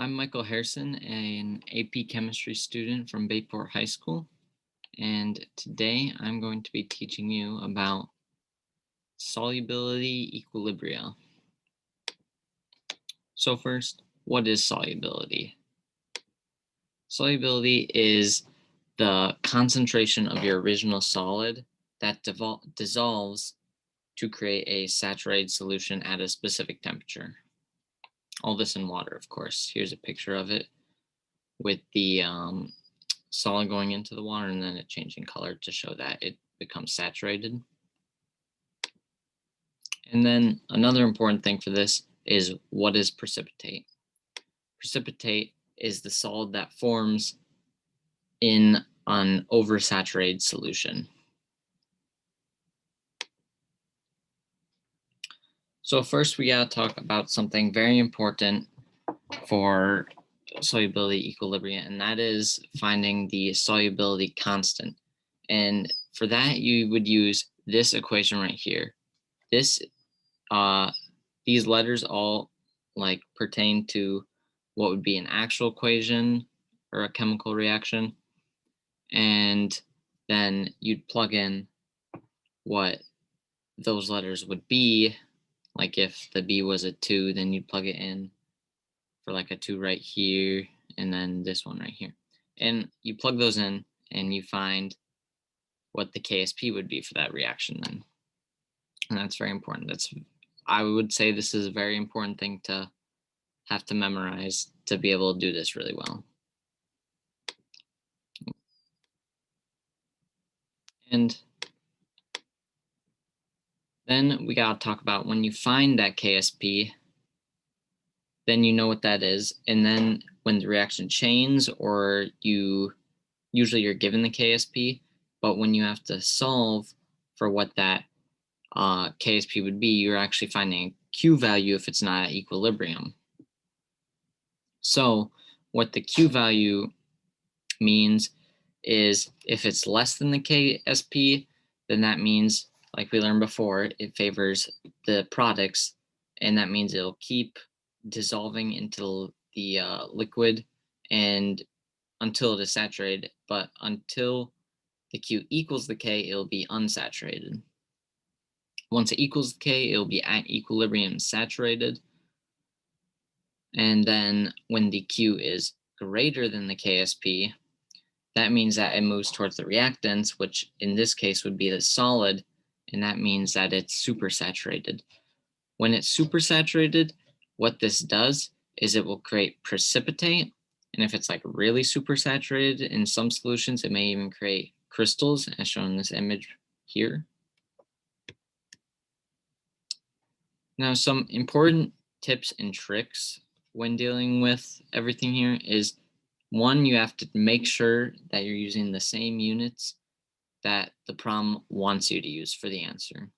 I'm Michael Harrison, an AP Chemistry student from Bayport High School, and today I'm going to be teaching you about solubility equilibria. So first, what is solubility? Solubility is the concentration of your original solid that dissolves to create a saturated solution at a specific temperature. All this in water, of course. Here's a picture of it with the solid going into the water and then it changing color to show that it becomes saturated. And then another important thing for this is, what is precipitate? Precipitate is the solid that forms in an oversaturated solution. So first we gotta talk about something very important for solubility equilibrium, and that is finding the solubility constant. And for that, you would use this equation right here. These letters all pertain to what would be an actual equation or a chemical reaction, and then you'd plug in what those letters would be. Like if the B was a 2, then you'd plug it in for like a 2 right here, and then this one right here. And you plug those in and you find what the KSP would be for that reaction then. And that's very important. I would say this is a very important thing to have to memorize to be able to do this really well. And then we gotta talk about when you find that KSP, then you know what that is. And then when the reaction chains, or usually you're given the KSP, but when you have to solve for what that KSP would be, you're actually finding a Q value if it's not at equilibrium. So what the Q value means is, if it's less than the KSP, then that means, like we learned before, it favors the products, and that means it'll keep dissolving into the liquid and until it is saturated. But until the Q equals the K, it'll be unsaturated. Once it equals the K, it'll be at equilibrium saturated. And then when the Q is greater than the KSP, that means that it moves towards the reactants, which in this case would be the solid, and that means that it's supersaturated. When it's supersaturated, what this does is it will create precipitate, and if it's like really supersaturated in some solutions, it may even create crystals, as shown in this image here. Now, some important tips and tricks when dealing with everything here is, one, you have to make sure that you're using the same units that the problem wants you to use for the answer,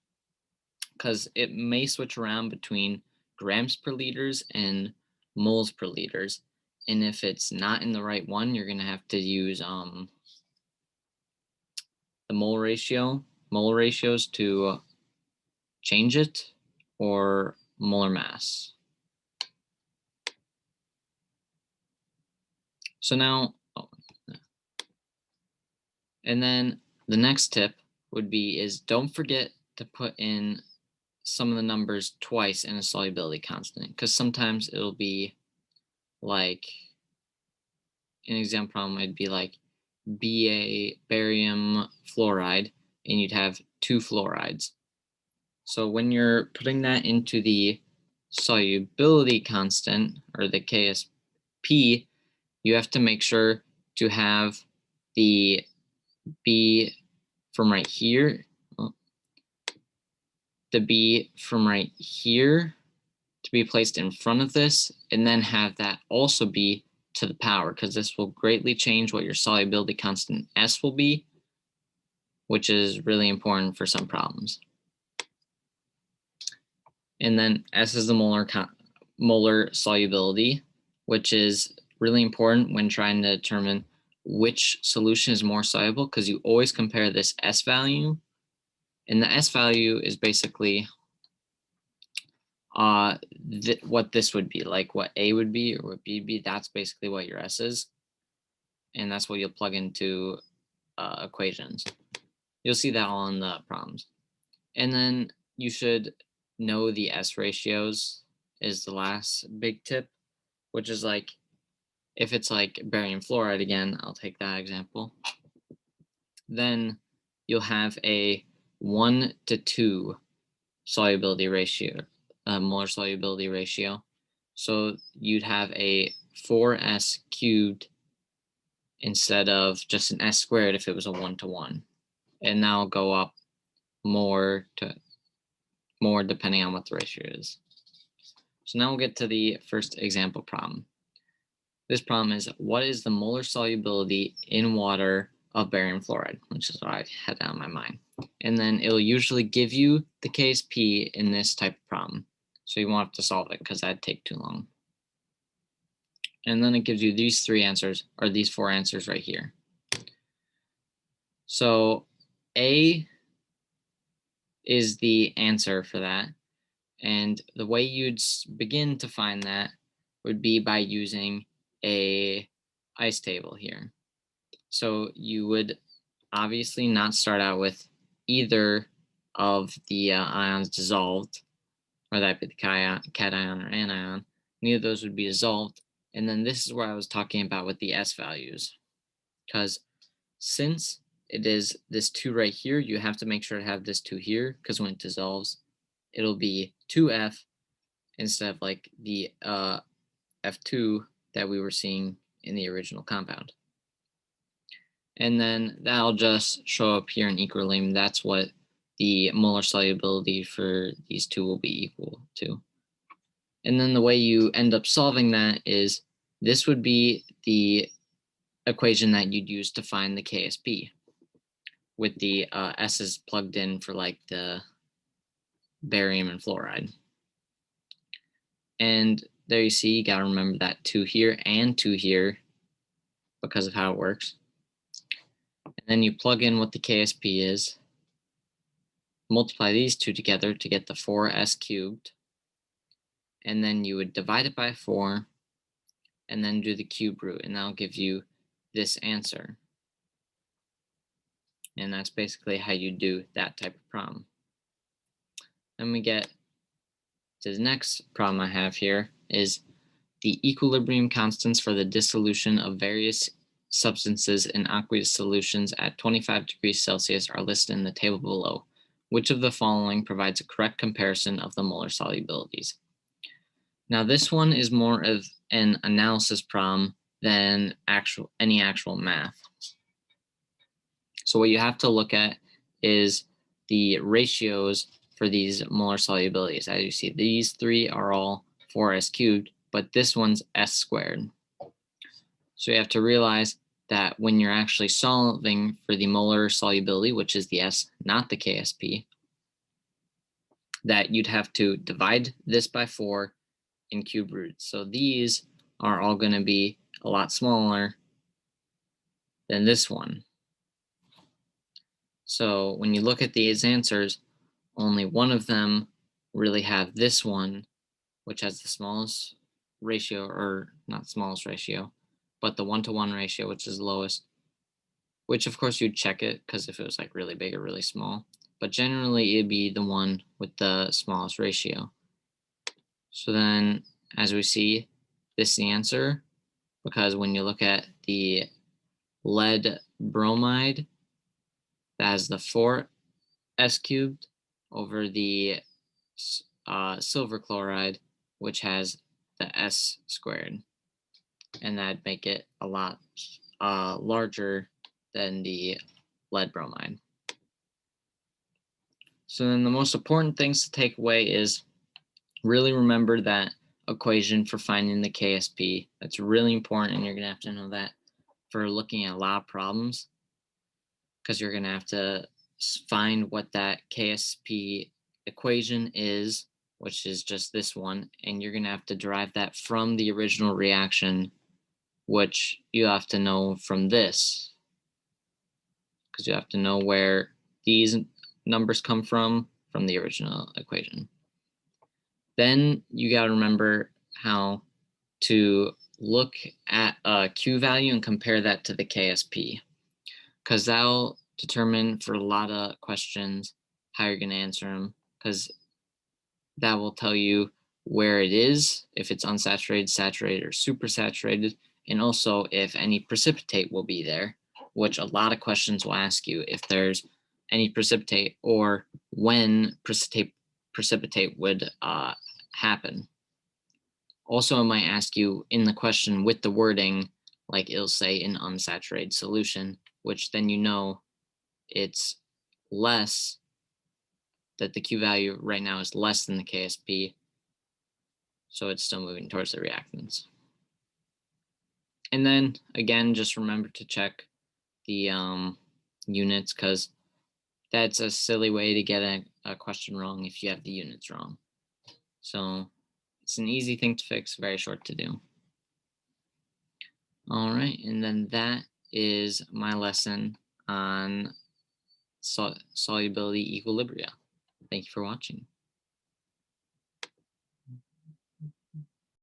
because it may switch around between grams per liters and moles per liters. And if it's not in the right one, you're going to have to use the mole ratios to change it, or molar mass. So now, and then the next tip would be is, don't forget to put in some of the numbers twice in a solubility constant, because sometimes it'll be like, an example problem would be like Ba barium fluoride, and you'd have 2 fluorides. So when you're putting that into the solubility constant, or the KSP, you have to make sure to have the B from right here, the B from right here to be placed in front of this, and then have that also be to the power, because this will greatly change what your solubility constant S will be, which is really important for some problems. And then S is the molar solubility, which is really important when trying to determine which solution is more soluble, because you always compare this S value, and the S value is basically what this would be, like what A would be or what B would be, that's basically what your S is. And that's what you'll plug into equations. You'll see that all in the problems. And then you should know the S ratios is the last big tip, which is like, if it's like barium fluoride again, I'll take that example. Then you'll have a 1 to 2 solubility ratio, molar solubility ratio. So you'd have a 4s cubed instead of just an s squared if it was a 1 to 1. And that'll go up more depending on what the ratio is. So now we'll get to the first example problem. This problem is, what is the molar solubility in water of barium fluoride, which is what I had on my mind. And then it'll usually give you the KSP in this type of problem. So you won't have to solve it because that'd take too long. And then it gives you these three answers, or these four answers right here. So A is the answer for that. And the way you'd begin to find that would be by using a ice table here. So you would obviously not start out with either of the ions dissolved, or that be the cation or anion. Neither of those would be dissolved. And then this is where I was talking about with the S values. Because since it is this 2 right here, you have to make sure to have this 2 here, because when it dissolves, it'll be 2F instead of like the F2 that we were seeing in the original compound. And then that'll just show up here in equilibrium. That's what the molar solubility for these two will be equal to. And then the way you end up solving that is, this would be the equation that you'd use to find the KSP, with the S's plugged in for like the barium and fluoride. And there you see, you gotta remember that 2 here and 2 here because of how it works. And then you plug in what the KSP is, multiply these two together to get the 4s cubed, and then you would divide it by 4, and then do the cube root, and that'll give you this answer. And that's basically how you do that type of problem. Then we get to the next problem I have here, is the equilibrium constants for the dissolution of various substances in aqueous solutions at 25 degrees Celsius are listed in the table below. Which of the following provides a correct comparison of the molar solubilities? Now this one is more of an analysis problem than any actual math. So what you have to look at is the ratios for these molar solubilities. As you see, these three are all 4s cubed, but this one's s squared. So you have to realize that when you're actually solving for the molar solubility, which is the S, not the KSP, that you'd have to divide this by 4 in cube roots. So these are all going to be a lot smaller than this one. So when you look at these answers, only one of them really have this one, which has the smallest ratio, or not smallest ratio, but the 1-to-1 ratio, which is lowest, which of course you'd check it, because if it was like really big or really small, but generally it'd be the one with the smallest ratio. So then, as we see, this is the answer, because when you look at the lead bromide, that has the 4s cubed over the silver chloride, which has the s squared, and that'd make it a lot larger than the lead bromide. So then the most important things to take away is, really remember that equation for finding the KSP. That's really important, and you're going to have to know that for looking at a lot of problems, because you're going to have to find what that KSP equation is, which is just this one, and you're going to have to derive that from the original reaction, which you have to know from this, because you have to know where these numbers come from the original equation. Then you got to remember how to look at a Q value and compare that to the KSP, because that'll determine for a lot of questions how you're going to answer them, because that will tell you where it is, if it's unsaturated, saturated, or supersaturated, and also if any precipitate will be there, which a lot of questions will ask you if there's any precipitate or when precipitate would happen. Also, it might ask you in the question with the wording, like it'll say in unsaturated solution, which then you know it's less, that the Q value right now is less than the KSP, so it's still moving towards the reactants. And then again, just remember to check the units, because that's a silly way to get a question wrong if you have the units wrong. So it's an easy thing to fix, very short to do. All right, and then that is my lesson on solubility equilibria. Thank you for watching.